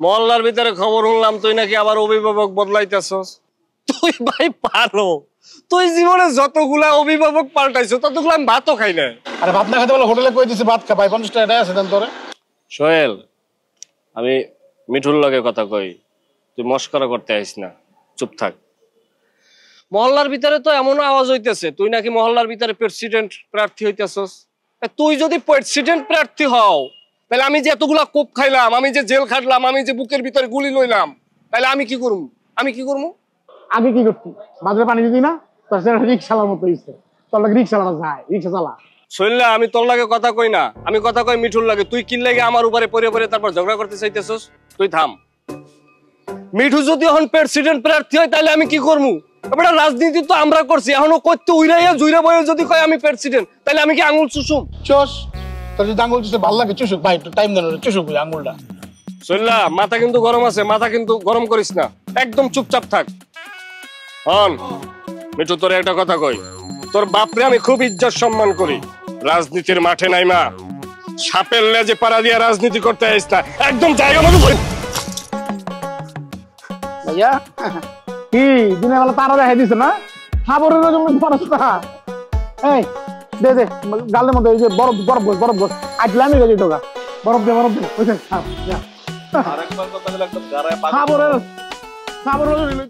মহল্লার ভিতরে খবর শুনলাম তুই নাকি আবার অভিভাবক বদলাইতেছস। তুই ভাই পারো, তুই জীবনে যতগুলা অভিভাবক পাল্টাইছো ততগুলো আমি ভাতও খাই না। আরে ভাত না খেতে বলে হোটেলে কই দিছি ভাত খা ভাই 50 টাকা আছে দেন তোরে। সোহেল, আমি মিঠুর লগে কথা কই, তুই মস্করা করতে আইস না, চুপ থাক। মহল্লার ভিতরে তো এমন আওয়াজ হইতেছে তুই নাকি মহল্লার ভিতরে প্রেসিডেন্ট প্রার্থী হইতেছস। তুই যদি প্রেসিডেন্ট প্রার্থী হও তাহলে আমি যে এতগুলা কোপ খাইলাম, আমি যে জেল খাটলাম, আমি যে বুকের ভিতরে গুলি লইলাম, তাহলে আমি কি করবো? আগে কি করতি? বাজারে পানি দিতি না? তোর রিক্সালার মতো হইছে। তোর লাগে রিক্সা চালা যায়, রিক্সা চালা। শৈলা, আমি তোর লাগে কথা কই না, আমি কথা কই মিঠুর লাগে। তুই কি লাগে আমার উপরে পরে পরে তারপর ঝগড়া করতে চাইতেছস? তুই থাম। মিঠু যদি এখন প্রেসিডেন্ট প্রার্থী হয় তাহলে আমি কি করবো? এবারে রাজনীতি তো আমরা করছি, এখনো করতে উইরাইয়া জুইরা বয়ে যদি কয় আমি প্রেসিডেন্ট তাহলে আমি কি আঙুল চুষুম? চোষ তোর যদি আঙুল চুষে ভালো লাগে চুষুক ভাই, একটু টাইম দেন চুষুক ওই আঙুলটা। শৈলা, মাথা কিন্তু গরম আছে, মাথা কিন্তু গরম করিস না, একদম চুপচাপ থাক। হন মিঠু, তোর একটা কথা কই, তোর বাপরে আমি খুব ইজ্জত সম্মান করি। রাজনীতির মাঠে নাই মা, সাপের লেজে পাড়া দিয়া রাজনীতি করতে আইস না, একদম জায়গা মতো। ভাইয়া কি দিনের বেলা তারা দেখা দিছে না? খাবারের জন্য খরচটা। এই দে দে গালের মধ্যে এই যে বরফ বরফ বরফ বরফ আজলামি গেছে টোকা বরফ দে ওইটা খাবারের